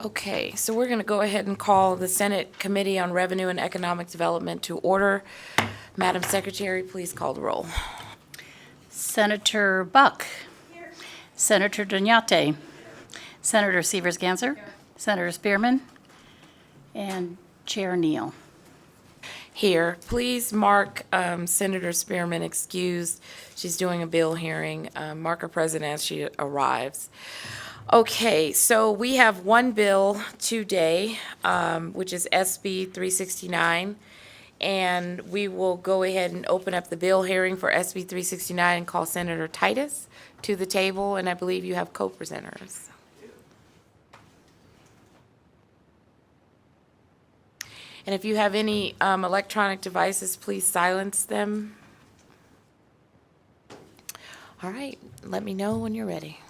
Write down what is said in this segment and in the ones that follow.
Okay, so we're going to go ahead and call the Senate Committee on Revenue and Economic Development to order. Madam Secretary, please call the roll. Senator Buck. Here. Senator Dunyate. Senator Severs-Ganser. Senator Spearman. And Chair Neal. Here, please mark Senator Spearman excused. She's doing a bill hearing. Mark her present as she arrives. Okay, so we have one bill today, which is SB 369. And we will go ahead and open up the bill hearing for SB 369 and call Senator Titus to the table. And I believe you have co-presenters. And if you have any electronic devices, please silence them. All right, let me know when you're ready.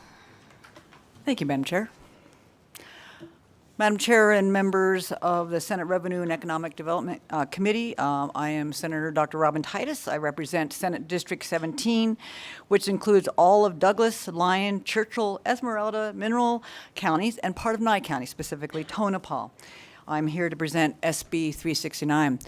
Thank you, Madam Chair. Madam Chair and members of the Senate Revenue and Economic Development Committee, I am Senator Dr. Robin Titus. I represent Senate District 17, which includes all of Douglas, Lyon, Churchill, Esmeralda, Mineral counties, and part of Nye County, specifically Tonopah. I'm here to present SB 369.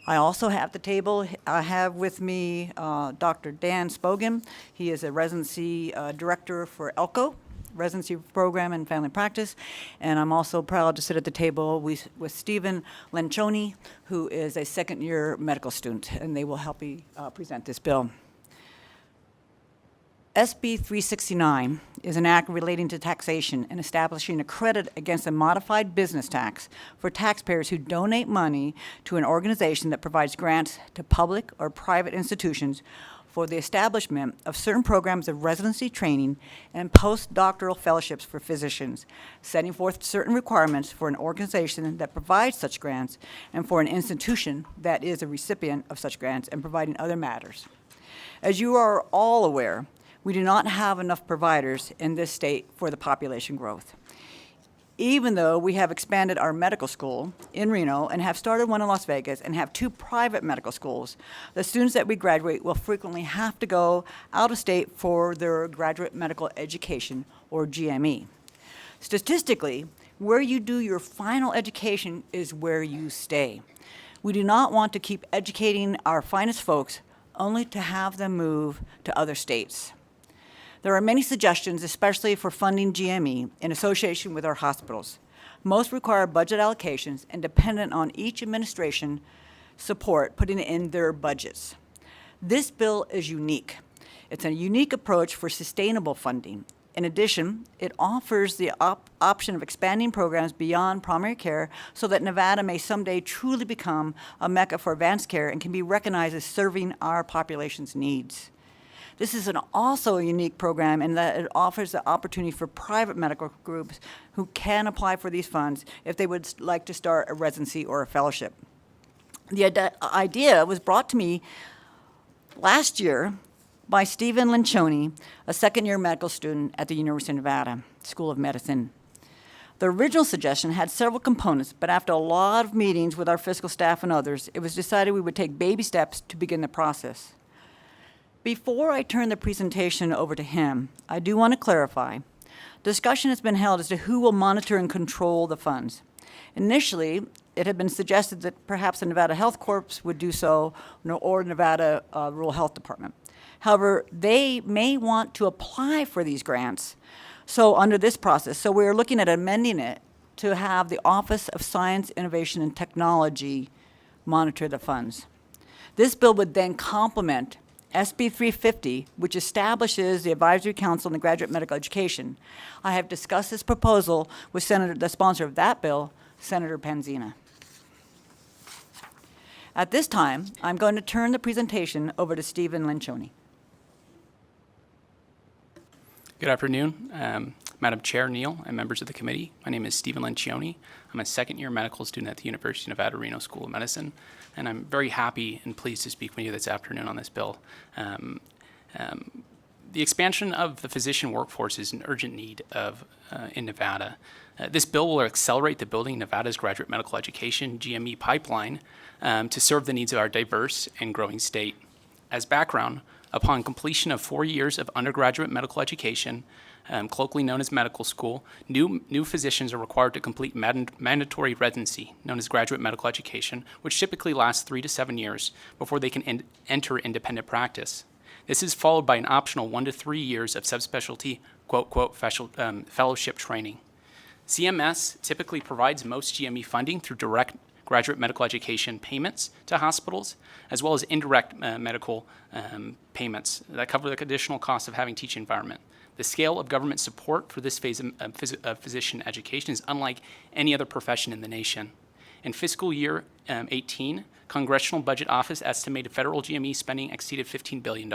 I also have at the table, I have with me Dr. Dan Spogan. He is a residency director for ELCO, Residency Program and Family Practice, and I'm also proud to sit at the table with Stephen Lencioni, who is a second-year medical student, and they will help me present this bill. SB 369 is an act relating to taxation and establishing a credit against a modified business tax for taxpayers who donate money to an organization that provides grants to public or private institutions for the establishment of certain programs of residency training and postdoctoral fellowships for physicians, setting forth certain requirements for an organization that provides such grants and for an institution that is a recipient of such grants, and providing other matters. As you are all aware, we do not have enough providers in this state for the population growth. Even though we have expanded our medical school in Reno and have started one in Las Vegas and have 2 private medical schools, the students that we graduate will frequently have to go out of state for their graduate medical education, or GME. Statistically, where you do your final education is where you stay. We do not want to keep educating our finest folks only to have them move to other states. There are many suggestions, especially for funding GME in association with our hospitals. Most require budget allocations and dependent on each administration support putting it in their budgets. This bill is unique. It's a unique approach for sustainable funding. In addition, it offers the option of expanding programs beyond primary care so that Nevada may someday truly become a mecca for advanced care and can be recognized as serving our population's needs. This is also a unique program in that it offers the opportunity for private medical groups who can apply for these funds if they would like to start a residency or a fellowship. The idea was brought to me last year by Stephen Lencioni, a second-year medical student at the University of Nevada School of Medicine. The original suggestion had several components, but after a lot of meetings with our fiscal staff and others, it was decided we would take baby steps to begin the process. Before I turn the presentation over to him, I do want to clarify. Discussion has been held as to who will monitor and control the funds. Initially, it had been suggested that perhaps the Nevada Health Corps would do so, or Nevada Rural Health Department. However, they may want to apply for these grants under this process. So we're looking at amending it to have the Office of Science, Innovation, and Technology monitor the funds. This bill would then complement SB 350, which establishes the Advisory Council on the Graduate Medical Education. I have discussed this proposal with the sponsor of that bill, Senator Panzina. At this time, I'm going to turn the presentation over to Stephen Lencioni. Good afternoon, Madam Chair Neal and members of the committee. My name is Stephen Lencioni. I'm a second-year medical student at the University of Nevada Reno School of Medicine, and I'm very happy and pleased to speak with you this afternoon on this bill. The expansion of the physician workforce is an urgent need in Nevada. This bill will accelerate the building of Nevada's graduate medical education GME pipeline to serve the needs of our diverse and growing state. As background, upon completion of 4 years of undergraduate medical education, colloquially known as medical school, new physicians are required to complete mandatory residency, known as graduate medical education, which typically lasts 3 to 7 years before they can enter independent practice. This is followed by an optional 1 to 3 years of subspecialty, fellowship training. CMS typically provides most GME funding through direct graduate medical education payments to hospitals, as well as indirect medical payments that cover the additional costs of having teaching environment. The scale of government support for this phase of physician education is unlike any other profession in the nation. In fiscal year 18, Congressional Budget Office estimated federal GME spending exceeded $15 billion.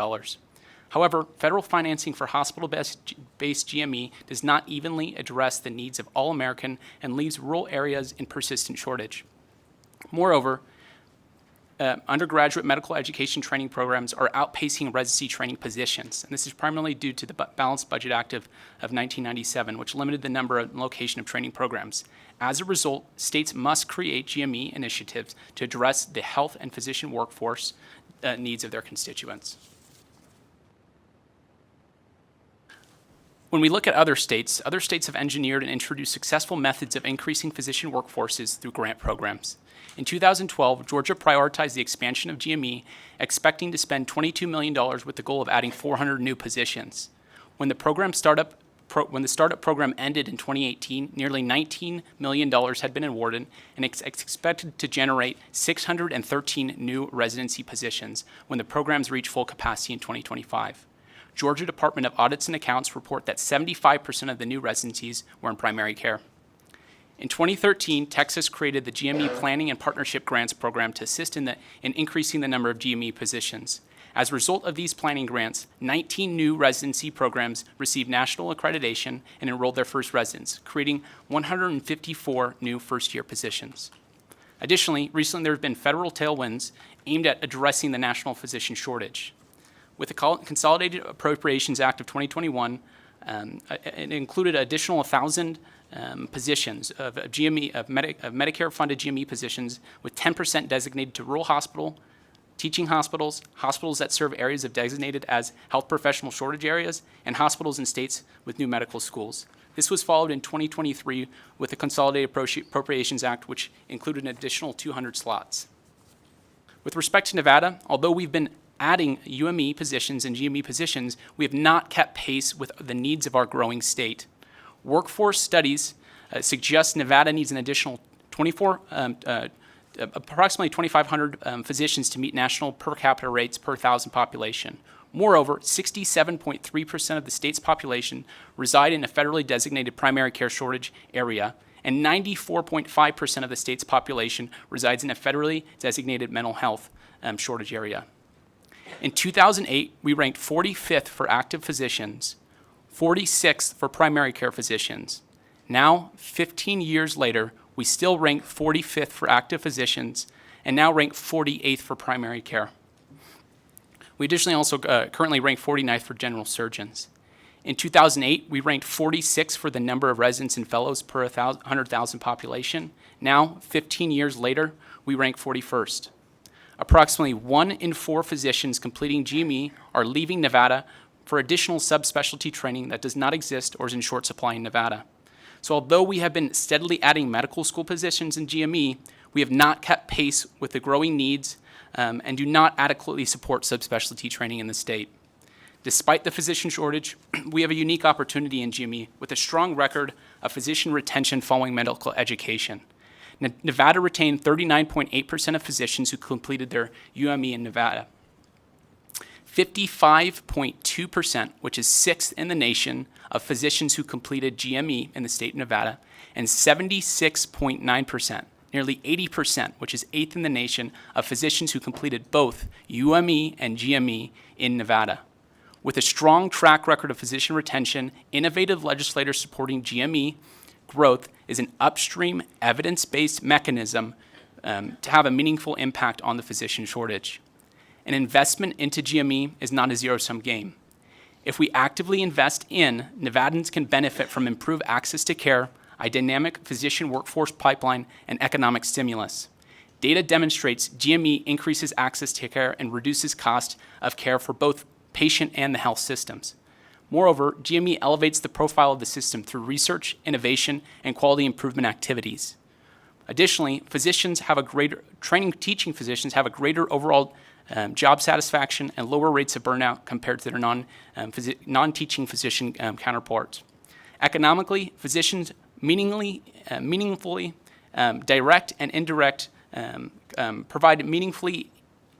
However, federal financing for hospital-based GME does not evenly address the needs of all American and leaves rural areas in persistent shortage. Moreover, undergraduate medical education training programs are outpacing residency training positions, and this is primarily due to the Balanced Budget Act of 1997, which limited the number and location of training programs. As a result, states must create GME initiatives to address the health and physician workforce needs of their constituents. When we look at other states have engineered and introduced successful methods of increasing physician workforces through grant programs. In 2012, Georgia prioritized the expansion of GME, expecting to spend $22 million with the goal of adding 400 new positions. When the startup program ended in 2018, nearly $19 million had been awarded, and it's expected to generate 613 new residency positions when the programs reach full capacity in 2025. Georgia Department of Audits and Accounts report that 75% of the new residencies were in primary care. In 2013, Texas created the GME Planning and Partnership Grants Program to assist in increasing the number of GME positions. As a result of these planning grants, 19 new residency programs received national accreditation and enrolled their first residents, creating 154 new first-year positions. Additionally, recently there have been federal tailwinds aimed at addressing the national physician shortage. With the Consolidated Appropriations Act of 2021, it included additional 1,000 positions of Medicare-funded GME positions, with 10% designated to rural hospital, teaching hospitals, hospitals that serve areas designated as health professional shortage areas, and hospitals in states with new medical schools. This was followed in 2023 with the Consolidated Appropriations Act, which included an additional 200 slots. With respect to Nevada, although we've been adding UME positions and GME positions, we have not kept pace with the needs of our growing state. Workforce studies suggest Nevada needs an additional approximately 2,500 physicians to meet national per capita rates per 1,000 population. Moreover, 67.3% of the state's population reside in a federally designated primary care shortage area, and 94.5% of the state's population resides in a federally designated mental health shortage area. In 2008, we ranked 45th for active physicians, 46th for primary care physicians. Now, 15 years later, we still rank 45th for active physicians and now rank 48th for primary care. We additionally also currently rank 49th for general surgeons. In 2008, we ranked 46th for the number of residents and fellows per 100,000 population. Now, 15 years later, we rank 41st. Approximately 1 in 4 physicians completing GME are leaving Nevada for additional subspecialty training that does not exist or is in short supply in Nevada. So although we have been steadily adding medical school positions in GME, we have not kept pace with the growing needs and do not adequately support subspecialty training in the state. Despite the physician shortage, we have a unique opportunity in GME with a strong record of physician retention following medical education. Nevada retained 39.8% of physicians who completed their UME in Nevada. 55.2%, which is 6th in the nation, of physicians who completed GME in the state of Nevada, and 76.9%, nearly 80%, which is 8th in the nation, of physicians who completed both UME and GME in Nevada. With a strong track record of physician retention, innovative legislators supporting GME growth is an upstream, evidence-based mechanism to have a meaningful impact on the physician shortage. An investment into GME is not a zero-sum game. If we actively invest in, Nevadans can benefit from improved access to care, a dynamic physician workforce pipeline, and economic stimulus. Data demonstrates GME increases access to care and reduces cost of care for both patient and the health systems. Moreover, GME elevates the profile of the system through research, innovation, and quality improvement activities. Additionally, teaching physicians have a greater overall job satisfaction and lower rates of burnout compared to their non-teaching physician counterparts. Economically, physicians meaningfully direct and indirect provide meaningfully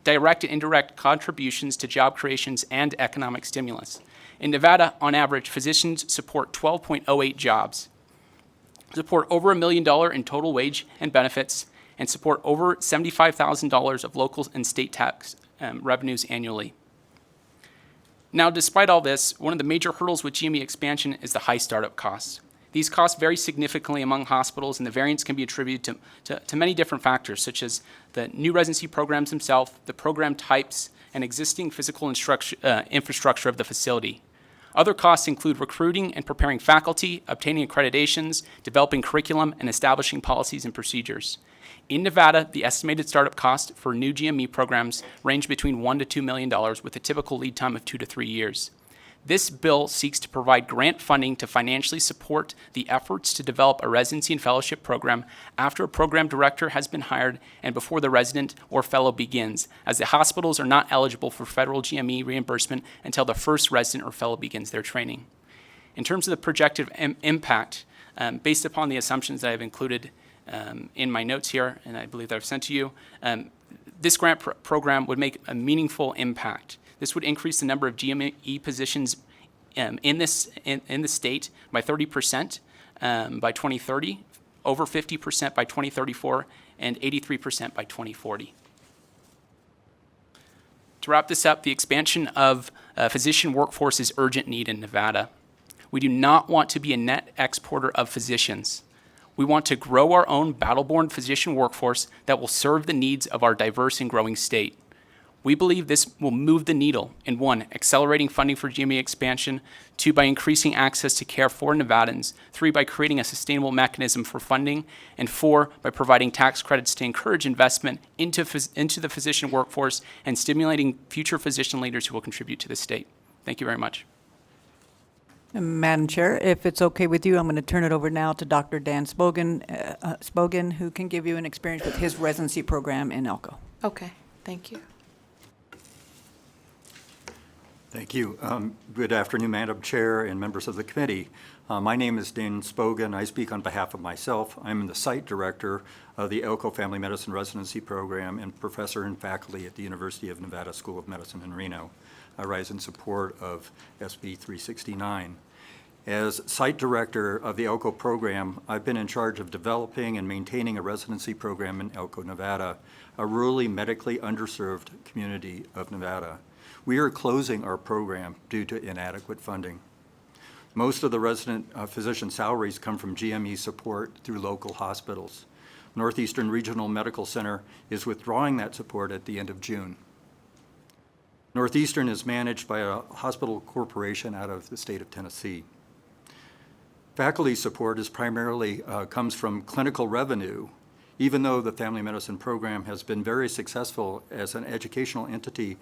direct and indirect contributions to job creations and economic stimulus. In Nevada, on average, physicians support 12.08 jobs, support over $1 million in total wage and benefits, and support over $75,000 of local and state tax revenues annually. Now, despite all this, one of the major hurdles with GME expansion is the high startup costs. These costs vary significantly among hospitals, and the variance can be attributed to many different factors, such as the new residency programs themselves, the program types, and existing physical infrastructure of the facility. Other costs include recruiting and preparing faculty, obtaining accreditations, developing curriculum, and establishing policies and procedures. In Nevada, the estimated startup cost for new GME programs range between $1 to $2 million, with a typical lead time of 2 to 3 years. This bill seeks to provide grant funding to financially support the efforts to develop a residency and fellowship program after a program director has been hired and before the resident or fellow begins, as the hospitals are not eligible for federal GME reimbursement until the first resident or fellow begins their training. In terms of the projected impact, based upon the assumptions that I've included in my notes here, and I believe that I've sent to you, this grant program would make a meaningful impact. This would increase the number of GME positions in the state by 30% by 2030, over 50% by 2034, and 83% by 2040. To wrap this up, the expansion of physician workforce is urgent need in Nevada. We do not want to be a net exporter of physicians. We want to grow our own battle-born physician workforce that will serve the needs of our diverse and growing state. We believe this will move the needle in 1, accelerating funding for GME expansion, 2, by increasing access to care for Nevadans, 3, by creating a sustainable mechanism for funding, and 4, by providing tax credits to encourage investment into the physician workforce and stimulating future physician leaders who will contribute to the state. Thank you very much. Madam Chair, if it's okay with you, I'm going to turn it over now to Dr. Dan Spogan, who can give you an experience with his residency program in Elko. Okay, thank you. Thank you. Good afternoon, Madam Chair and members of the committee. My name is Dan Spogan. I speak on behalf of myself. I'm the site director of the Elko Family Medicine Residency Program and professor and faculty at the University of Nevada School of Medicine in Reno. I rise in support of SB 369. As site director of the Elko program, I've been in charge of developing and maintaining a residency program in Elko, Nevada, a rurally medically underserved community of Nevada. We are closing our program due to inadequate funding. Most of the resident physician salaries come from GME support through local hospitals. Northeastern Regional Medical Center is withdrawing that support at the end of June. Northeastern is managed by a hospital corporation out of the state of Tennessee. Faculty support is primarily comes from clinical revenue. Even though the family medicine program has been very successful as an educational entity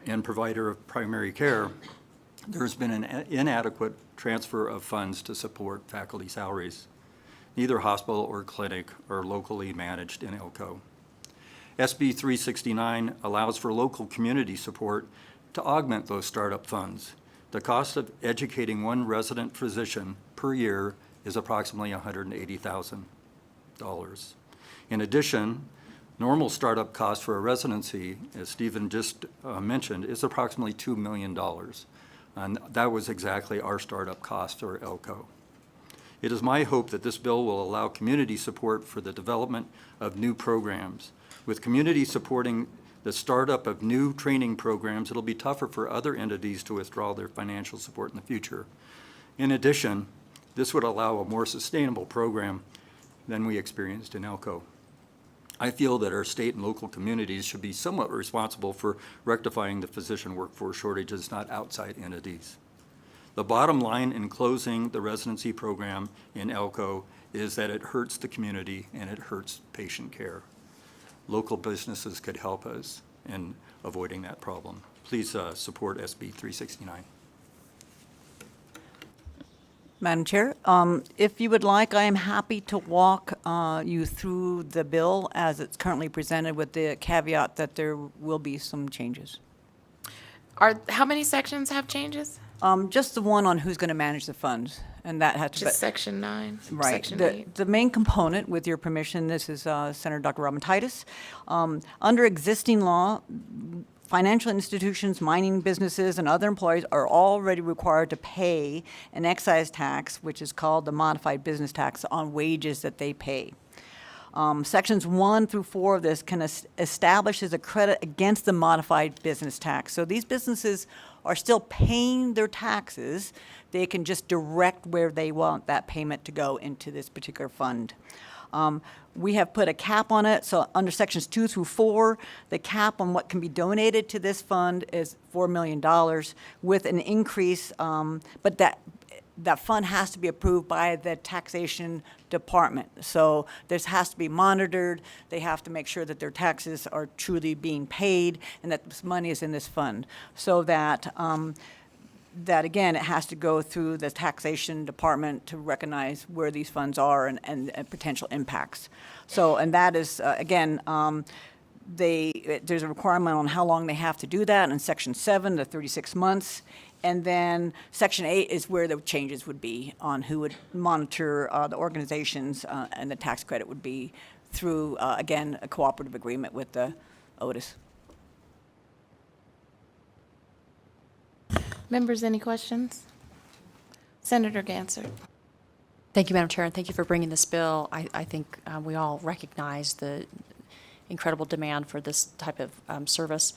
and provider of primary care, there's been an inadequate transfer of funds to support faculty salaries. Neither hospital or clinic are locally managed in Elko. SB 369 allows for local community support to augment those startup funds. The cost of educating one resident physician per year is approximately $180,000. In addition, normal startup cost for a residency, as Stephen just mentioned, is approximately $2 million. And that was exactly our startup cost for Elko. It is my hope that this bill will allow community support for the development of new programs. With community supporting the startup of new training programs, it'll be tougher for other entities to withdraw their financial support in the future. In addition, this would allow a more sustainable program than we experienced in Elko. I feel that our state and local communities should be somewhat responsible for rectifying the physician workforce shortages, not outside entities. The bottom line in closing the residency program in Elko is that it hurts the community and it hurts patient care. Local businesses could help us in avoiding that problem. Please support SB 369. Madam Chair, if you would like, I am happy to walk you through the bill as it's currently presented with the caveat that there will be some changes. How many sections have changes? Just the one on who's going to manage the funds, and that has to be. Just section 9, Right. section The 8? the main component, with your permission, this is Senator Dr. Titus. Under existing law, financial institutions, mining businesses, and other employees are already required to pay an excise tax, which is called the modified business tax, on wages that they pay. Sections 1 through 4 of this can establish as a credit against the modified business tax. So these businesses are still paying their taxes. They can just direct where they want that payment to go into this particular fund. We have put a cap on it, so under sections 2 through 4, the cap on what can be donated to this fund is $4 million with an increase, but that fund has to be approved by the taxation department. So this has to be monitored. They have to make sure that their taxes are truly being paid and that this money is in this fund. So that, that again, it has to go through the taxation department to recognize where these funds are and potential impacts. So, and that is, again, there's a requirement on how long they have to do that in Section 7, the 36 months. And then Section 8 is where the changes would be on who would monitor the organizations, and the tax credit would be through, again, a cooperative agreement with the Otis. Members, any questions? Senator Ganser. Thank you, Madam Chair, and thank you for bringing this bill. I think we all recognize the incredible demand for this type of service.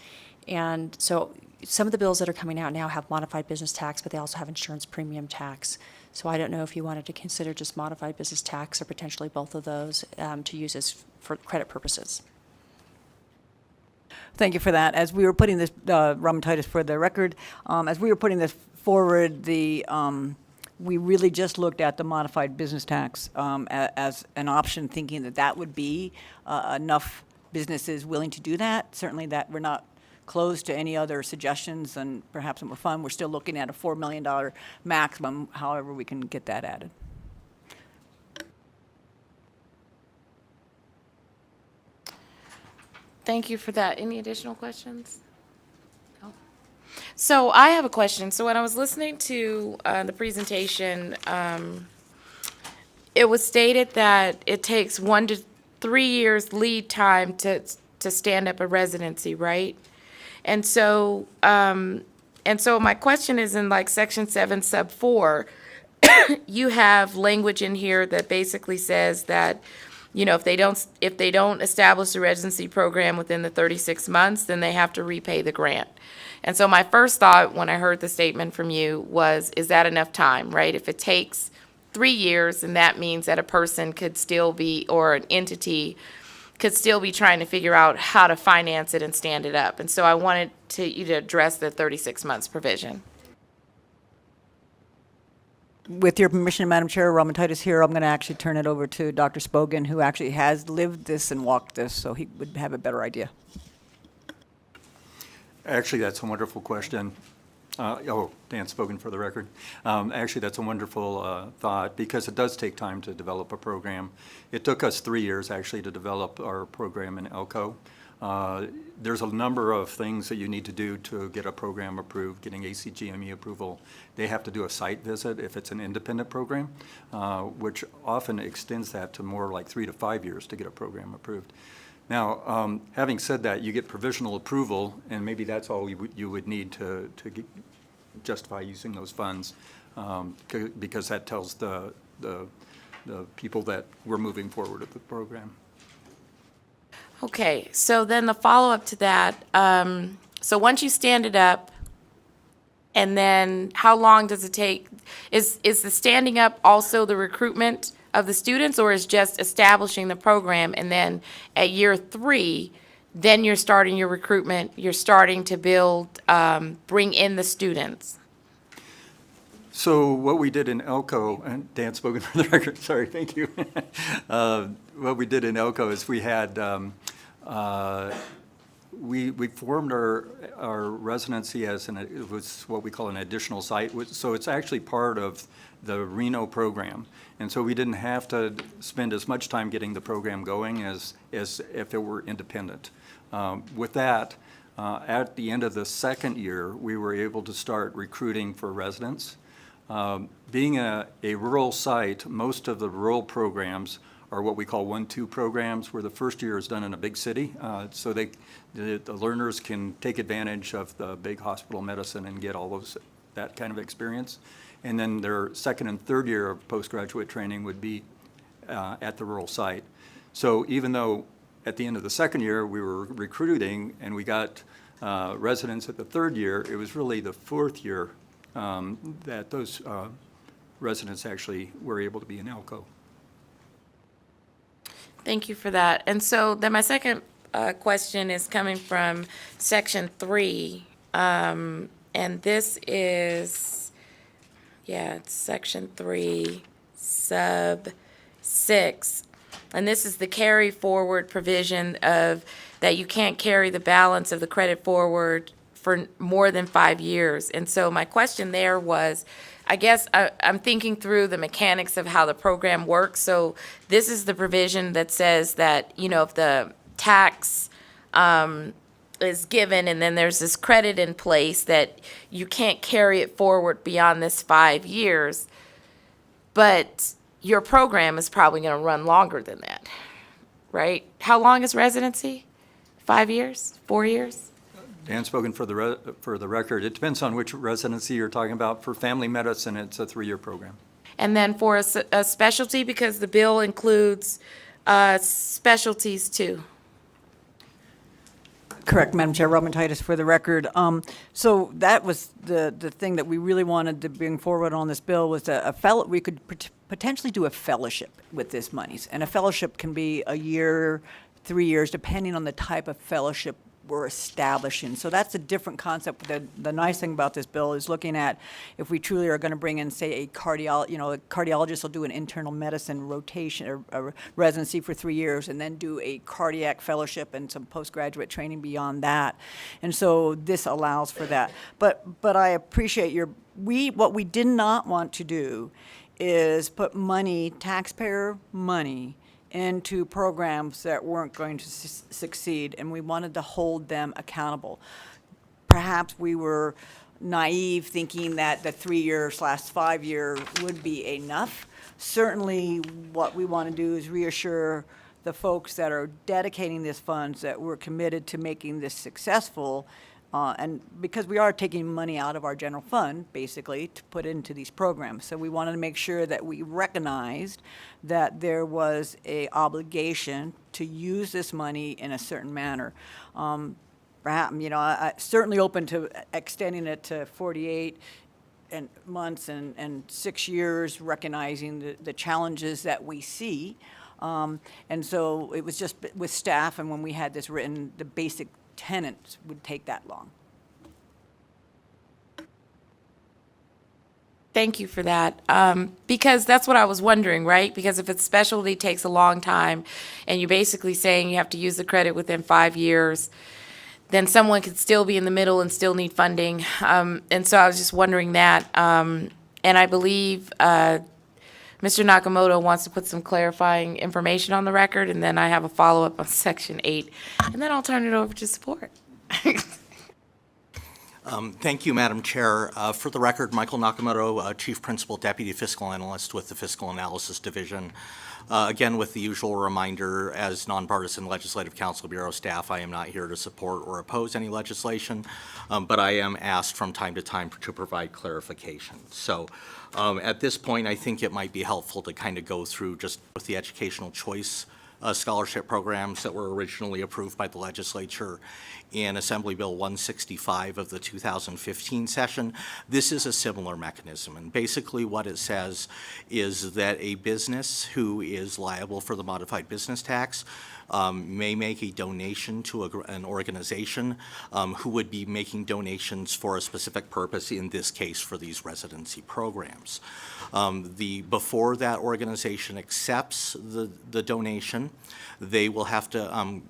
And so some of the bills that are coming out now have modified business tax, but they also have insurance premium tax. So I don't know if you wanted to consider just modified business tax or potentially both of those to use as for credit purposes. Thank you for that. As we were putting this, Titus, for the record, as we were putting this forward, we really just looked at the modified business tax as an option, thinking that that would be enough businesses willing to do that. Certainly that we're not closed to any other suggestions, and perhaps more fun. We're still looking at a $4 million maximum, however we can get that added. Thank you for that. Any additional questions? No. So I have a question. So when I was listening to the presentation, it was stated that it takes 1 to 3 years lead time to stand up a residency, right? And so my question is in like Section 7, Sub 4, you have language in here that basically says that, you know, if they don't establish a residency program within the 36 months, then they have to repay the grant. And so my first thought when I heard the statement from you was, is that enough time, right? If it takes 3 years, then that means that a person could still be, or an entity could still be trying to figure out how to finance it and stand it up. And so I wanted you to address the 36 months provision. With your permission, Madam Chair, Titus here, I'm going to actually turn it over to Dr. Spogan, who actually has lived this and walked this, so he would have a better idea. Actually, that's a wonderful question. Dan Spogan for the record. Actually, that's a wonderful thought, because it does take time to develop a program. It took us 3 years, actually, to develop our program in Elko. There's a number of things that you need to do to get a program approved, getting ACGME approval. They have to do a site visit if it's an independent program, which often extends that to more like 3 to 5 years to get a program approved. Now, having said that, you get provisional approval, and maybe that's all you would need to justify using those funds, because that tells the people that we're moving forward with the program. Okay, so then the follow-up to that, so once you stand it up, and then how long does it take? Is the standing up also the recruitment of the students, or is just establishing the program, and then at year 3, then you're starting your recruitment, you're starting to build, bring in the students? So what we did in Elko, and Dan Spogan for the record, sorry, thank you. What we did in Elko is we had, we formed our residency as it was what we call an additional site. So it's actually part of the Reno program. And so we didn't have to spend as much time getting the program going as if it were independent. With that, at the end of the second year, we were able to start recruiting for residents. Being a rural site, most of the rural programs are what we call 1-2 programs, where the first year is done in a big city. So the learners can take advantage of the big hospital medicine and get all that kind of experience. And then their second and third year of postgraduate training would be at the rural site. So even though at the end of the second year we were recruiting and we got residents at the third year, it was really the fourth year that those residents actually were able to be in ALCO. Thank you for that. And so then my second question is coming from section 3. And this is, it's section 3, sub 6. And this is the carry forward provision of that you can't carry the balance of the credit forward for more than 5 years. And so my question there was, I guess I'm thinking through the mechanics of how the program works. So this is the provision that says that, if the tax is given and then there's this credit in place that you can't carry it forward beyond this 5 years, but your program is probably going to run longer than that, right? How long is residency? 5 years? 4 years? Dan spoken for the record. It depends on which residency you're talking about. For family medicine, it's a 3-year program. And then for a specialty, because the bill includes specialties too. Correct, Madam Chair, Robin Titus for the record. So that was the thing that we really wanted to bring forward on this bill was we could potentially do a fellowship with this monies. And a fellowship can be a year, 3 years, depending on the type of fellowship we're establishing. So that's a different concept. The nice thing about this bill is looking at if we truly are going to bring in, say, a cardiologist will do an internal medicine rotation or a residency for 3 years and then do a cardiac fellowship and some postgraduate training beyond that. And so this allows for that. But I appreciate what we did not want to do is put money, taxpayer money, into programs that weren't going to succeed, and we wanted to hold them accountable. Perhaps we were naive thinking that the 3-year/5-year would be enough. Certainly what we want to do is reassure the folks that are dedicating these funds that we're committed to making this successful. And because we are taking money out of our general fund, basically, to put into these programs. So we wanted to make sure that we recognized that there was a obligation to use this money in a certain manner. Perhaps, I certainly open to extending it to 48 months and 6 years, recognizing the challenges that we see. And so it was just with staff, and when we had this written, the basic tenants would take that long. Thank you for that. Because that's what I was wondering, right? Because if it's specialty, it takes a long time, and you're basically saying you have to use the credit within 5 years, then someone could still be in the middle and still need funding. And so I was just wondering that. And I believe Mr. Nakamoto wants to put some clarifying information on the record, and then I have a follow-up on Section 8, and then I'll turn it over to support. Thank you, Madam Chair. For the record, Michael Nakamoto, Chief Principal Deputy Fiscal Analyst with the Fiscal Analysis Division. Again, with the usual reminder, as nonpartisan Legislative Council Bureau staff, I am not here to support or oppose any legislation, but I am asked from time to time to provide clarification. So at this point, I think it might be helpful to kind of go through just with the educational choice scholarship programs that were originally approved by the legislature in Assembly Bill 165 of the 2015 session. This is a similar mechanism, and basically what it says is that a business who is liable for the modified business tax may make a donation to an organization who would be making donations for a specific purpose, in this case for these residency programs. Before that organization accepts the donation, they will have to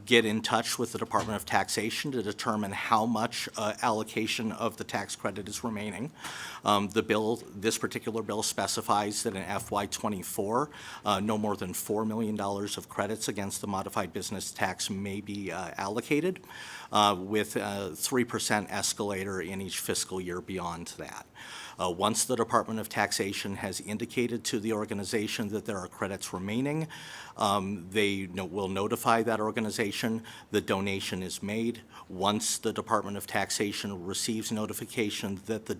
get in touch with the Department of Taxation to determine how much allocation of the tax credit is remaining. This particular bill specifies that in FY '24, no more than $4 million of credits against the modified business tax may be allocated, with a 3% escalator in each fiscal year beyond that. Once the Department of Taxation has indicated to the organization that there are credits remaining, they will notify that organization. The donation is made. Once the Department of Taxation receives notification that the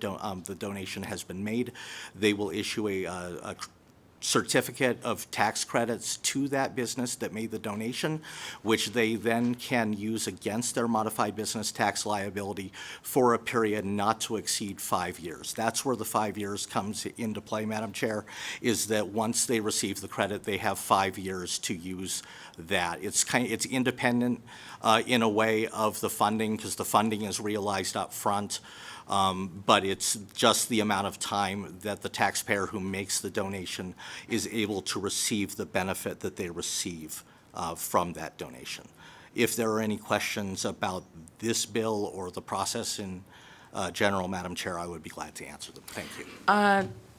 donation has been made, they will issue a certificate of tax credits to that business that made the donation, which they then can use against their modified business tax liability for a period not to exceed 5 years. That's where the 5 years comes into play, Madam Chair, is that once they receive the credit, they have 5 years to use that. It's independent in a way of the funding, because the funding is realized up front. But it's just the amount of time that the taxpayer who makes the donation is able to receive the benefit that they receive from that donation. If there are any questions about this bill or the process in general, Madam Chair, I would be glad to answer them. Thank you.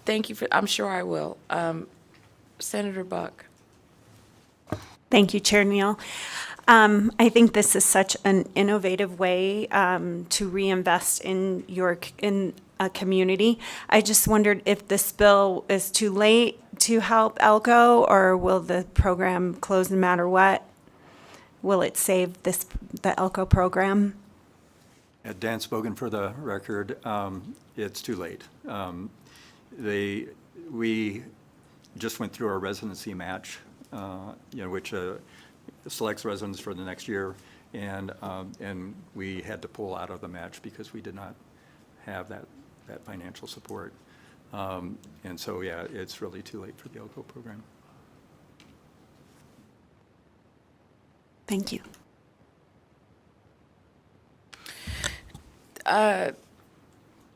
Thank you I'm sure I will. Senator Buck. Thank you, Chair Neal. I think this is such an innovative way to reinvest in a community. I just wondered if this bill is too late to help ELCO, or will the program close no matter what? Will it save the ELCO program? Dan Spogan, for the record, it's too late. We just went through our residency match, which selects residents for the next year, and we had to pull out of the match because we did not have that financial support. And so, yeah, it's really too late for the ELCO program. Thank you.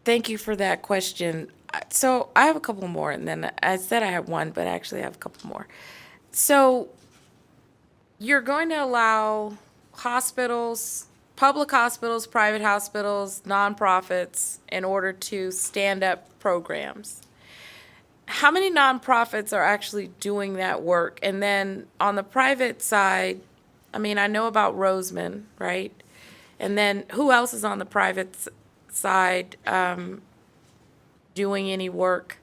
Thank you for that question. So I have a couple more, and then I said I had one, but actually I have a couple more. So you're going to allow hospitals, public hospitals, private hospitals, nonprofits, in order to stand up programs. How many nonprofits are actually doing that work? And then on the private side, I mean, I know about Roseman, right? And then who else is on the private side doing any work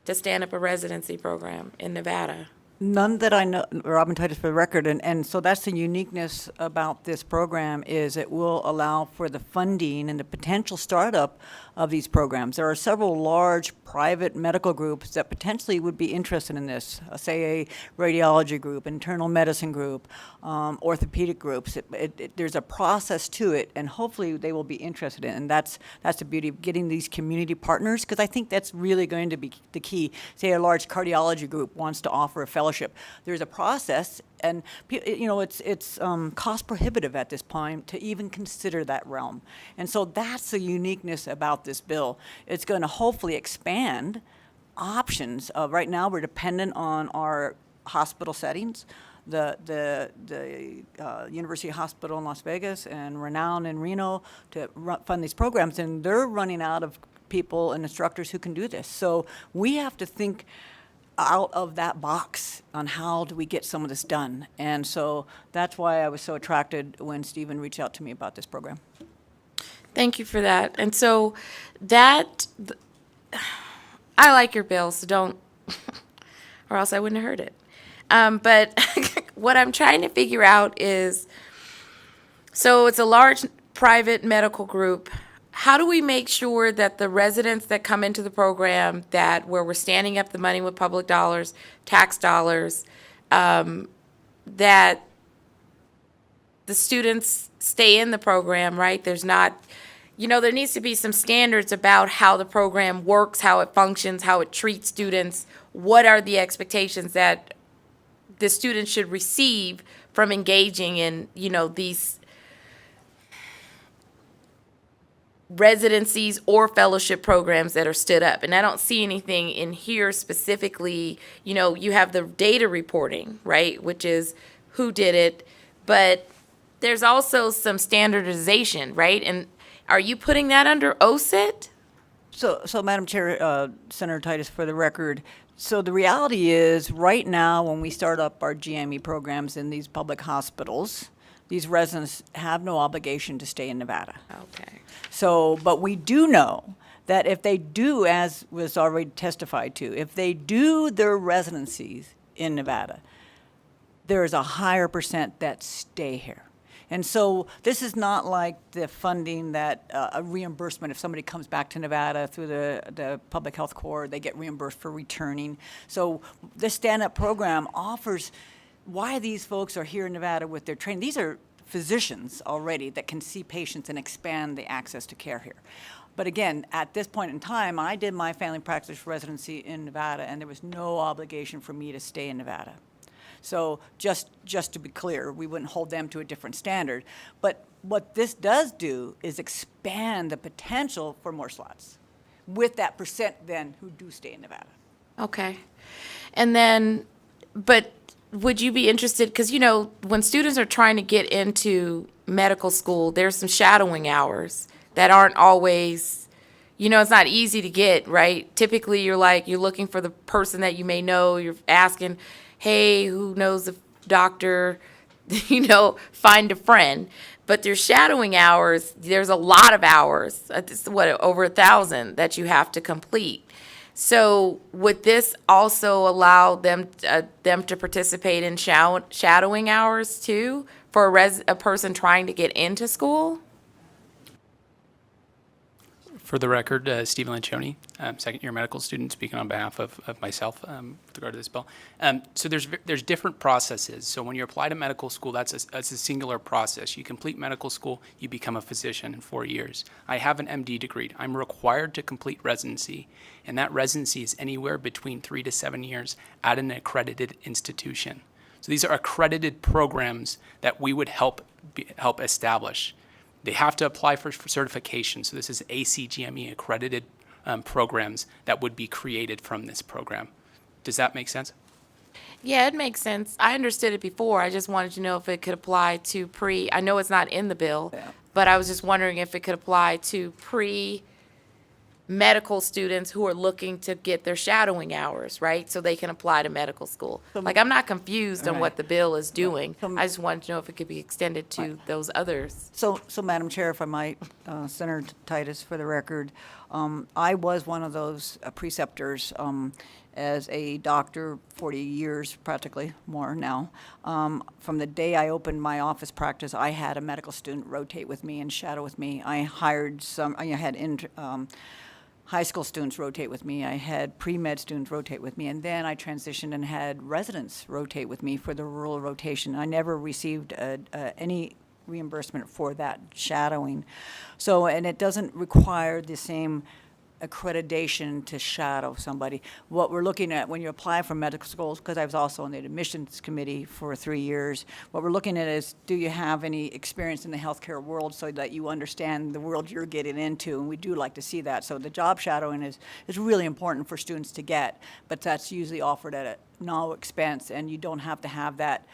to stand up a residency program in Nevada? None that I know, Robin Titus for the record, and so that's the uniqueness about this program, is it will allow for the funding and the potential startup of these programs. There are several large private medical groups that potentially would be interested in this, say a radiology group, internal medicine group, orthopedic groups. There's a process to it, and hopefully they will be interested in it. And that's the beauty of getting these community partners, because I think that's really going to be the key. Say a large cardiology group wants to offer a fellowship. There's a process, and it's cost prohibitive at this point to even consider that realm. And so that's the uniqueness about this bill. It's going to hopefully expand options. Right now, we're dependent on our hospital settings. The University Hospital in Las Vegas and Renown in Reno to fund these programs, and they're running out of people and instructors who can do this. So we have to think out of that box on how do we get some of this done. And so that's why I was so attracted when Stephen reached out to me about this program. Thank you for that. And so I like your bill, so don't, or else I wouldn't have heard it. But what I'm trying to figure out is, so it's a large private medical group. How do we make sure that the residents that come into the program, that where we're standing up the money with public dollars, tax dollars, that the students stay in the program, right? There's not, there needs to be some standards about how the program works, how it functions, how it treats students. What are the expectations that the students should receive from engaging in, these residencies or fellowship programs that are stood up? And I don't see anything in here specifically. You have the data reporting, right, which is who did it, but there's also some standardization, right? And are you putting that under OSIT? So, Madam Chair, Senator Titus, for the record, so the reality is, right now, when we start up our GME programs in these public hospitals, these residents have no obligation to stay in Nevada. Okay. So, but we do know that if they do, as was already testified to, if they do their residencies in Nevada, there is a higher percent that stay here. And so this is not like the funding that a reimbursement, if somebody comes back to Nevada through the Public Health Corps, they get reimbursed for returning. So this stand-up program offers why these folks are here in Nevada with their training. These are physicians already that can see patients and expand the access to care here. But again, at this point in time, I did my family practice residency in Nevada, and there was no obligation for me to stay in Nevada. So just to be clear, we wouldn't hold them to a different standard. But what this does do is expand the potential for more slots with that percent then who do stay in Nevada. Okay. And then, but would you be interested, because, you know, when students are trying to get into medical school, there's some shadowing hours that aren't always, you know, it's not easy to get, right? Typically, you're looking for the person that you may know, you're asking, hey, who knows a doctor, you know, find a friend. But there's shadowing hours, there's a lot of hours, it's over 1,000 that you have to complete. So would this also allow them to participate in shadowing hours too for a person trying to get into school? For the record, Stephen Lancioni, second-year medical student, speaking on behalf of myself with regard to this bill. So there's different processes. So when you apply to medical school, that's a singular process. You complete medical school, you become a physician in 4 years. I have an MD degree. I'm required to complete residency, and that residency is anywhere between 3 to 7 years at an accredited institution. So these are accredited programs that we would help establish. They have to apply for certification. So this is ACGME accredited programs that would be created from this program. Does that make sense? Yeah, it makes sense. I understood it before. I just wanted to know if it could apply to I know it's not in the bill, but I was just wondering if it could apply to medical students who are looking to get their shadowing hours, right? So they can apply to medical school. Like, I'm not confused on what the bill is doing. I just wanted to know if it could be extended to those others. So, Madam Chair, if I might, Senator Titus, for the record, I was one of those preceptors as a doctor, 40 years, practically more now. From the day I opened my office practice, I had a medical student rotate with me and shadow with me. I had high school students rotate with me. I had pre-med students rotate with me, and then I transitioned and had residents rotate with me for the rural rotation. I never received any reimbursement for that shadowing. So, and it doesn't require the same accreditation to shadow somebody. What we're looking at when you apply for medical schools, because I was also on the admissions committee for 3 years, what we're looking at is, do you have any experience in the healthcare world so that you understand the world you're getting into? And we do like to see that. So the job shadowing is really important for students to get, but that's usually offered at no expense, and you don't have to have that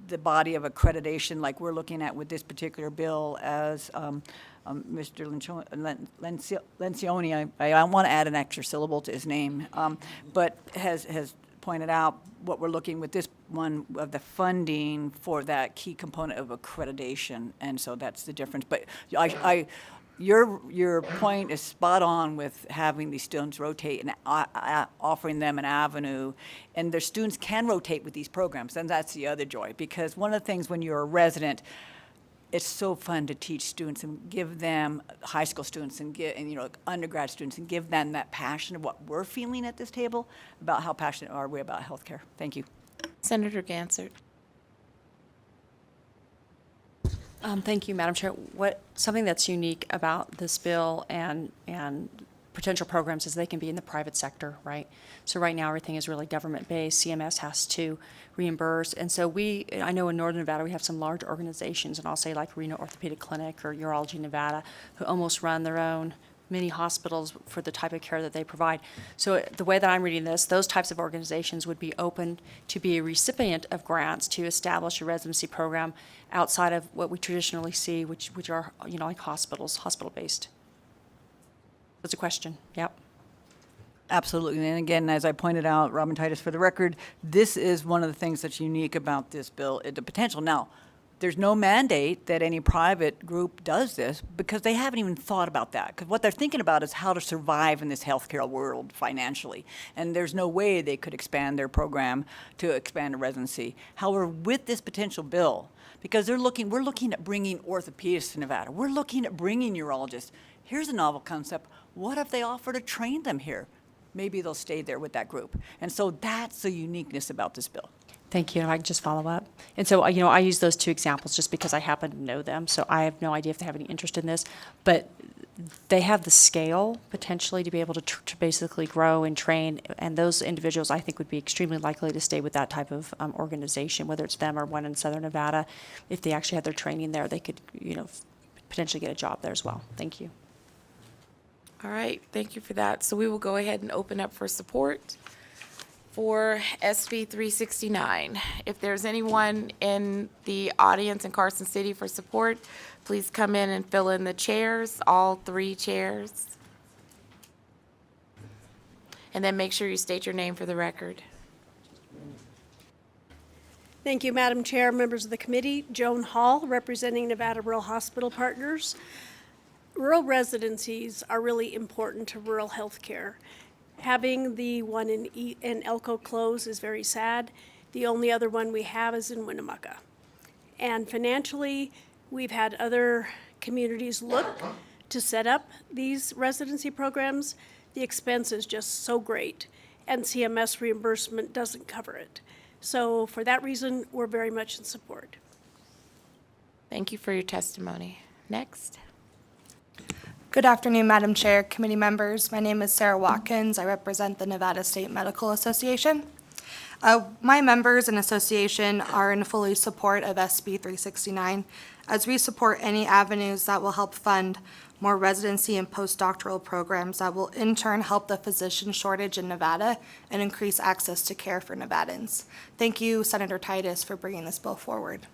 the body of accreditation like we're looking at with this particular bill as Mr. Lencioni, I want to add an extra syllable to his name, but has pointed out what we're looking with this one of the funding for that key component of accreditation, and so that's the difference. But your point is spot on with having these students rotate and offering them an avenue, and their students can rotate with these programs, and that's the other joy, because one of the things when you're a resident, it's so fun to teach students and give them high school students and undergrad students and give them that passion of what we're feeling at this table about how passionate are we about healthcare. Thank you. Senator Gansert. Thank you, Madam Chair. Something that's unique about this bill and potential programs is they can be in the private sector, right? So right now, everything is really government-based. CMS has to reimburse. And so I know in Northern Nevada, we have some large organizations, and I'll say like Reno Orthopedic Clinic or Urology Nevada, who almost run their own many hospitals for the type of care that they provide. So the way that I'm reading this, those types of organizations would be open to be a recipient of grants to establish a residency program outside of what we traditionally see, which are, like hospitals, hospital-based. That's a question. Yep. Absolutely. And again, as I pointed out, Robin Titus, for the record, this is one of the things that's unique about this bill, the potential. Now, there's no mandate that any private group does this because they haven't even thought about that. Because what they're thinking about is how to survive in this healthcare world financially. And there's no way they could expand their program to expand a residency. However, with this potential bill, because we're looking at bringing orthopedists to Nevada. We're looking at bringing urologists. Here's a novel concept. What if they offer to train them here? Maybe they'll stay there with that group. And so that's the uniqueness about this bill. Thank you. If I can just follow up. And so, I use those two examples just because I happen to know them. So I have no idea if they have any interest in this. But they have the scale potentially to be able to basically grow and train. And those individuals, I think, would be extremely likely to stay with that type of organization, whether it's them or one in Southern Nevada. If they actually had their training there, they could, potentially get a job there as well. Thank you. All right, thank you for that. So we will go ahead and open up for support for SB 369. If there's anyone in the audience in Carson City for support, please come in and fill in the chairs, all 3 chairs. And then make sure you state your name for the record. Thank you, Madam Chair, members of the committee. Joan Hall, representing Nevada Rural Hospital Partners. Rural residencies are really important to rural health care. Having the one in Elko close is very sad. The only other one we have is in Winnemucca. And financially, we've had other communities look to set up these residency programs. The expense is just so great, and CMS reimbursement doesn't cover it. So for that reason, we're very much in support. Thank you for your testimony. Next. Good afternoon, Madam Chair, committee members. My name is Sarah Watkins. I represent the Nevada State Medical Association. My members and association are in fully support of SB 369, as we support any avenues that will help fund more residency and postdoctoral programs that will in turn help the physician shortage in Nevada and increase access to care for Nevadans. Thank you, Senator Titus, for bringing this bill forward.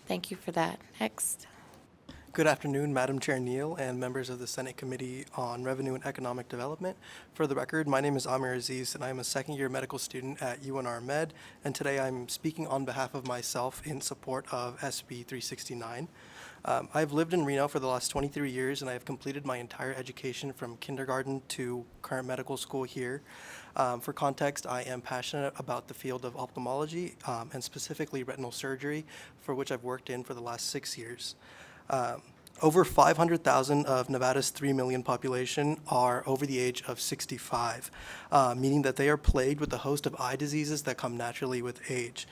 Thank you for that. Next. Good afternoon, Madam Chair Neal and members of the Senate Committee on Revenue and Economic Development. For the record, my name is Amir Aziz, and I am a second-year medical student at UNR Med, and today I'm speaking on behalf of myself in support of SB 369. I've lived in Reno for the last 23 years, and I have completed my entire education from kindergarten to current medical school here. For context, I am passionate about the field of ophthalmology and specifically retinal surgery, for which I've worked in for the last 6 years. Over 500,000 of Nevada's 3 million population are over the age of 65, meaning that they are plagued with a host of eye diseases that come naturally with age.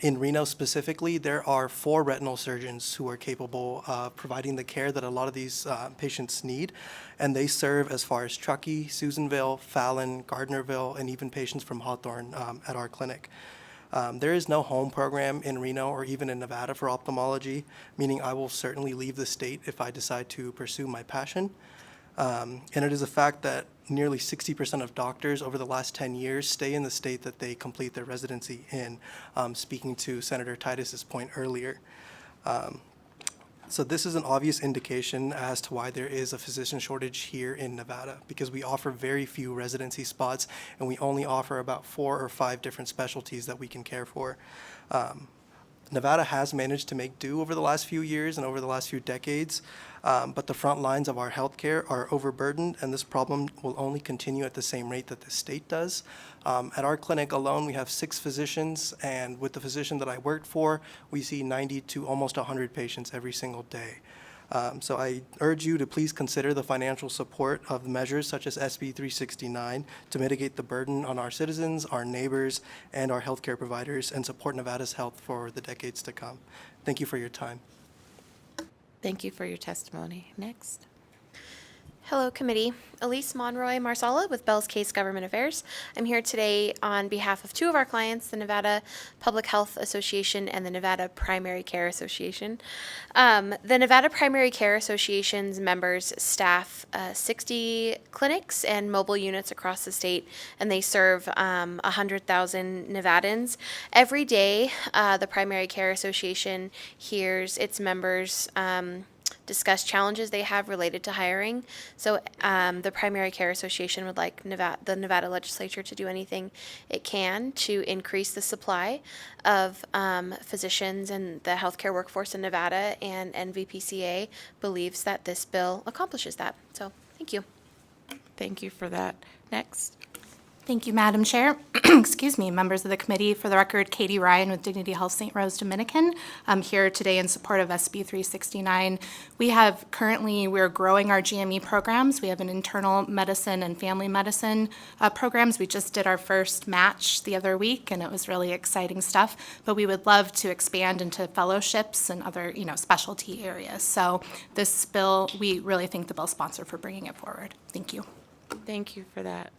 In Reno specifically, there are 4 retinal surgeons who are capable of providing the care that a lot of these patients need, and they serve as far as Truckee, Susanville, Fallon, Gardnerville, and even patients from Hawthorne at our clinic. There is no home program in Reno or even in Nevada for ophthalmology, meaning I will certainly leave the state if I decide to pursue my passion. And it is a fact that nearly 60% of doctors over the last 10 years stay in the state that they complete their residency in, speaking to Senator Titus's point earlier. So this is an obvious indication as to why there is a physician shortage here in Nevada, because we offer very few residency spots and we only offer about 4 or 5 different specialties that we can care for. Nevada has managed to make do over the last few years and over the last few decades, but the front lines of our healthcare are overburdened, and this problem will only continue at the same rate that the state does. At our clinic alone, we have 6 physicians, and with the physician that I worked for, we see 90 to almost 100 patients every single day. So I urge you to please consider the financial support of measures such as SB 369 to mitigate the burden on our citizens, our neighbors, and our healthcare providers, and support Nevada's health for the decades to come. Thank you for your time. Thank you for your testimony. Next. Hello, committee. Elise Monroy Marsala with Bell's Case Government Affairs. I'm here today on behalf of two of our clients, the Nevada Public Health Association and the Nevada Primary Care Association. The Nevada Primary Care Association's members staff 60 clinics and mobile units across the state, and they serve 100,000 Nevadans. Every day, the Primary Care Association hears its members discuss challenges they have related to hiring. So the Primary Care Association would like the Nevada Legislature to do anything it can to increase the supply of physicians and the healthcare workforce in Nevada, and NVPCA believes that this bill accomplishes that. So thank you. Thank you for that. Next. Thank you, Madam Chair. Excuse me, members of the committee. For the record, Katie Ryan with Dignity Health St. Rose Dominican. I'm here today in support of SB 369. We're growing our GME programs. We have an internal medicine and family medicine programs. We just did our first match the other week, and it was really exciting stuff. But we would love to expand into fellowships and other, specialty areas. So this bill, we really thank the bill sponsor for bringing it forward. Thank you. Thank you for that.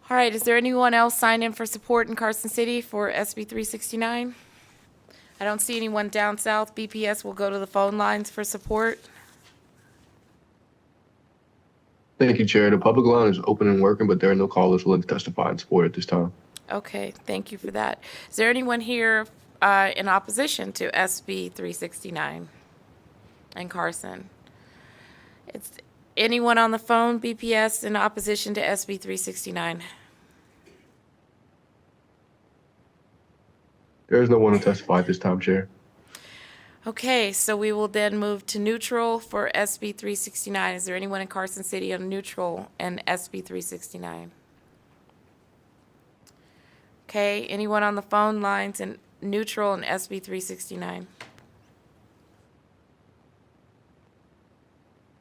All right, is there anyone else signed in for support in Carson City for SB 369? I don't see anyone down south. BPS will go to the phone lines for support. Thank you, Chair. The public line is open and working, but there are no callers willing to testify in support at this time. Okay, thank you for that. Is there anyone here in opposition to SB 369 in Carson? It's anyone on the phone, BPS, in opposition to SB 369? There is no one to testify at this time, Chair. Okay, so we will then move to neutral for SB 369. Is there anyone in Carson City on neutral and SB 369? Okay, anyone on the phone lines in neutral and SB 369?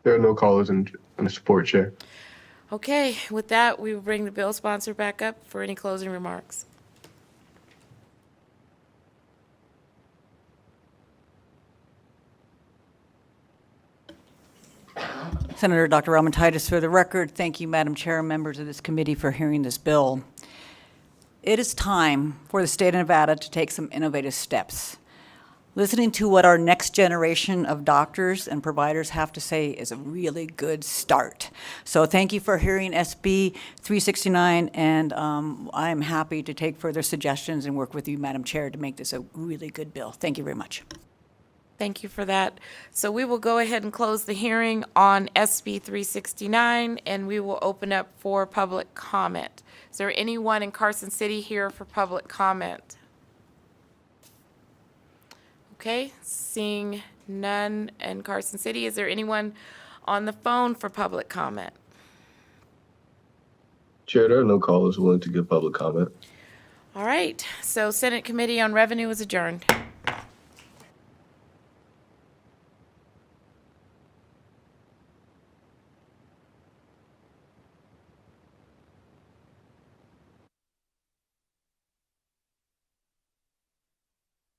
There are no callers in the support, Chair. Okay, with that, we will bring the bill sponsor back up for any closing remarks. Senator Dr. Almatitis, for the record, thank you, Madam Chair, and members of this committee for hearing this bill. It is time for the state of Nevada to take some innovative steps. Listening to what our next generation of doctors and providers have to say is a really good start. So thank you for hearing SB 369, and I am happy to take further suggestions and work with you, Madam Chair, to make this a really good bill. Thank you very much. Thank you for that. So we will go ahead and close the hearing on SB 369, and we will open up for public comment. Is there anyone in Carson City here for public comment? Okay, seeing none in Carson City. Is there anyone on the phone for public comment? Chair, there are no callers willing to give public comment. All right, so Senate Committee on Revenue is adjourned.